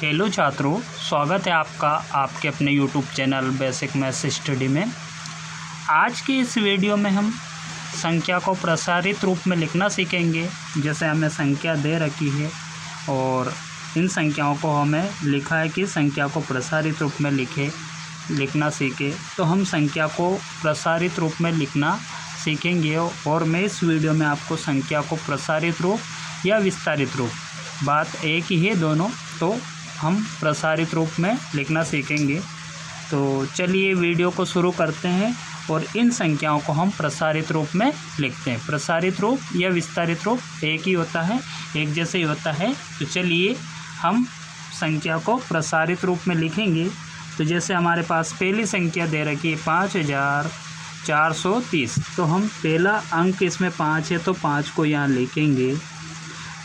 Hello छात्रों, स्वागत है आपका आपके अपने YouTube channel basic maths study में। आज की इस वीडियो में हम संख्या को प्रसारित रूप में लिखना सीखेंगे। जैसे हमें संख्या दे रखी है और इन संख्याओं को हमें लिखा है कि संख्या को प्रसारित रूप में लिखना सीखे, तो हम संख्या को प्रसारित रूप में लिखना सीखेंगे। और मैं इस वीडियो में आपको संख्या को प्रसारित रूप या विस्तारित रूप, बात एक ही है दोनों, तो हम प्रसारित रूप में लिखना सीखेंगे। तो चलिए वीडियो को शुरू करते हैं और इन संख्याओं को हम प्रसारित रूप में लिखते हैं। प्रसारित रूप या विस्तारित रूप एक ही होता है, एक जैसे ही होता है। तो चलिए हम संख्या को प्रसारित रूप में लिखेंगे। तो जैसे हमारे पास पहली संख्या दे रखी है 5430, तो हम पहला अंक इसमें 5 है, तो 5 को यहाँ लिखेंगे।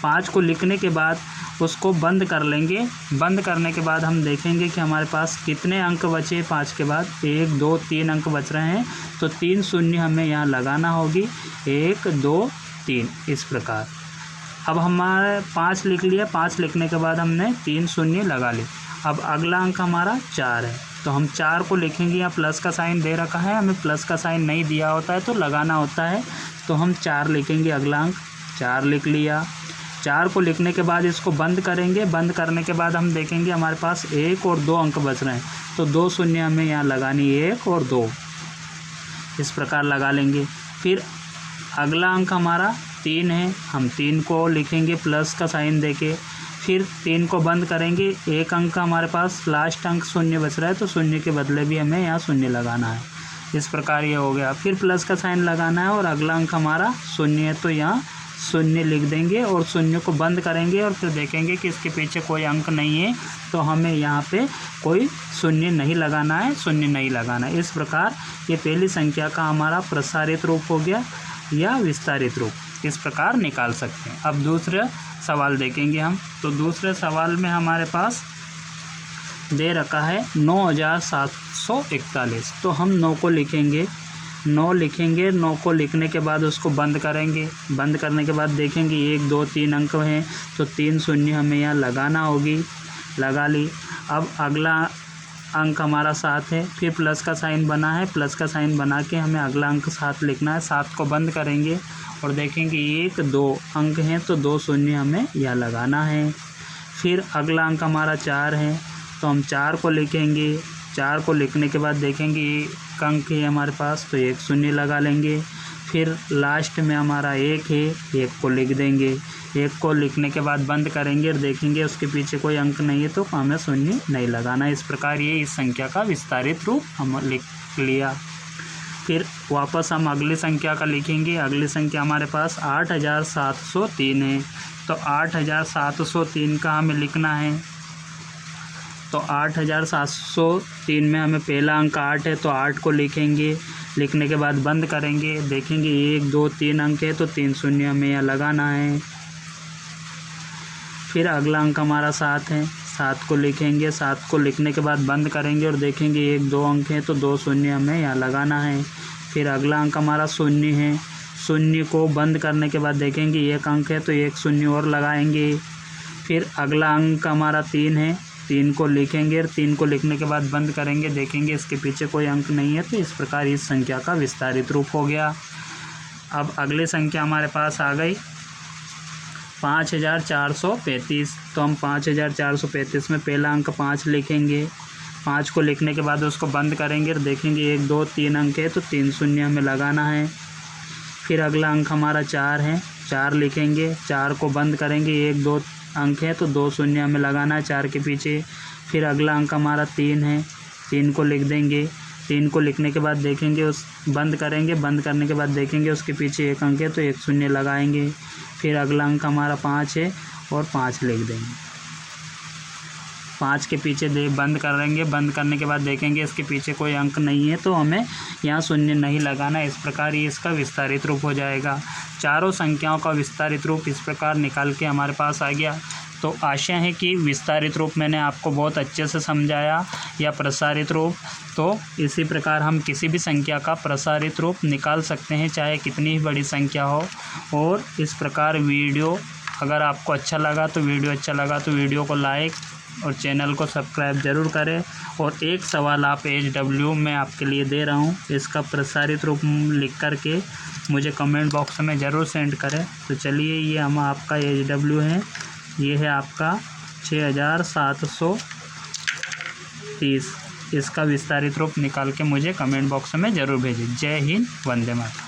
5 को लिखने के बाद उसको बंद कर लेंगे। बंद करने के बाद हम देखेंगे कि हमारे पास कितने अंक बचे। 5 के बाद 1 2 3 अंक बच रहे हैं, तो 3 शून्य हमें यहाँ लगाना होगी। 1 2 3 इस प्रकार। अब हमारे 5 लिख लिया। 5 लिखने के बाद हमने 3 शून्य लगा ली। अब अगला अंक हमारा 4 है, तो हम 4 को लिखेंगे। यहाँ प्लस का साइन दे रखा है, हमें प्लस का साइन नहीं दिया होता है तो लगाना होता है, तो हम 4 लिखेंगे। अगला अंक 4 लिख लिया। 4 को लिखने के बाद इसको बंद करेंगे। बंद करने के बाद हम देखेंगे हमारे पास 1 और 2 अंक बच रहे हैं, तो 2 शून्य हमें यहाँ लगानी, 1 और 2 इस प्रकार लगा लेंगे। फिर अगला अंक हमारा 3 है, हम 3 को लिखेंगे प्लस का साइन देके। फिर 3 को बंद करेंगे। एक अंक हमारे पास लास्ट अंक शून्य बच रहा है, तो शून्य के बदले भी हमें यहाँ शून्य लगाना है। इस प्रकार ये हो गया। फिर प्लस का साइन लगाना है और अगला अंक हमारा शून्य है, तो यहाँ शून्य लिख देंगे और शून्य को बंद करेंगे। और फिर देखेंगे कि इसके पीछे कोई अंक नहीं है, तो हमें यहाँ पे कोई शून्य नहीं लगाना है, शून्य नहीं लगाना है। इस प्रकार ये पहली संख्या का हमारा प्रसारित रूप हो गया या विस्तारित रूप, इस प्रकार निकाल सकते हैं। अब दूसरा सवाल देखेंगे हम। तो दूसरे सवाल में हमारे पास दे रखा है 9741, तो हम 9 को लिखेंगे। 9 लिखेंगे। 9 को लिखने के बाद उसको बंद करेंगे। बंद करने के बाद देखेंगे 1 2 3 अंक हैं, तो 3 शून्य हमें यहाँ लगाना होगी, लगा ली। अब अगला अंक हमारा 7 है। फिर प्लस का साइन बना है, प्लस का साइन बना के हमें अगला अंक 7 लिखना है। 7 को बंद करेंगे और देखेंगे 1 2 अंक हैं, तो 2 शून्य हमें यहाँ लगाना है। फिर अगला अंक हमारा 4 है, तो हम 4 को लिखेंगे। 4 को लिखने के बाद देखेंगे एक अंक है हमारे पास, तो 1 शून्य लगा लेंगे। फिर लास्ट में हमारा 1 है, 1 को लिख देंगे। 1 को लिखने के बाद बंद करेंगे और देखेंगे उसके पीछे कोई अंक नहीं है, तो हमें शून्य नहीं लगाना। इस प्रकार ये इस संख्या का विस्तारित रूप हम लिख लिया। फिर वापस हम अगली संख्या का लिखेंगे। अगली संख्या हमारे पास 8703 है, तो 8703 का हमें लिखना है। तो 8703 में हमें पहला अंक 8 है, तो 8 को लिखेंगे। लिखने के बाद बंद करेंगे। देखेंगे 1 2 3 अंक है, तो 3 शून्य हमें यहाँ लगाना है। फिर अगला अंक हमारा 7 है। 7 को लिखेंगे। 7 को लिखने के बाद बंद करेंगे और देखेंगे 1 2 अंक है, तो 2 शून्य हमें यहाँ लगाना है। फिर अगला अंक हमारा 0 है। 0 को बंद करने के बाद देखेंगे 1 अंक है, तो 1 शून्य और लगाएंगे। फिर अगला अंक हमारा 3 है। 3 को लिखेंगे और 3 को लिखने के बाद बंद करेंगे। देखेंगे इसके पीछे कोई अंक नहीं है, तो इस प्रकार इस संख्या का विस्तारित रूप हो गया। अब अगली संख्या हमारे पास आ गई 5435, तो हम 5435 में पहला अंक 5 लिखेंगे। 5 को लिखने के बाद उसको बंद करेंगे और देखेंगे 1 2 3 अंक है, तो 3 शून्य हमें लगाना है। फिर अगला अंक हमारा 4 है। 4 लिखेंगे। 4 को बंद करेंगे। 1 2 अंक है, तो 2 शून्य हमें लगाना है 4 के पीछे। फिर अगला अंक हमारा 3 है। 3 को लिख देंगे। 3 को लिखने के बाद देखेंगे उस बंद करेंगे। बंद करने के बाद देखेंगे उसके पीछे 1 अंक है, तो 1 शून्य लगाएंगे। फिर अगला अंक हमारा 5 है और 5 लिख देंगे। 5 के पीछे बंद करेंगे। बंद करने के बाद देखेंगे इसके पीछे कोई अंक नहीं है, तो हमें यहाँ शून्य नहीं लगाना। इस प्रकार ये इसका विस्तारित रूप हो जाएगा। चारों संख्याओं का विस्तारित रूप इस प्रकार निकाल के हमारे पास आ गया। तो आशा है कि विस्तारित रूप मैंने आपको बहुत अच्छे से समझाया, या प्रसारित रूप। तो इसी प्रकार हम किसी भी संख्या का प्रसारित रूप निकाल सकते हैं, चाहे कितनी ही बड़ी संख्या हो। और इस प्रकार वीडियो अगर आपको अच्छा लगा तो वीडियो को लाइक और चैनल को सब्सक्राइब ज़रूर करें। और एक सवाल आप HW में आपके लिए दे रहा हूँ, इसका प्रसारित रूप लिख कर के मुझे कमेंट बॉक्स में ज़रूर सेंड करें। तो चलिए, ये हम आपका HW है, ये है आपका 6730। इसका विस्तारित रूप निकाल के मुझे कमेंट बॉक्स में ज़रूर भेजें। जय हिंद, वंदे मातरम।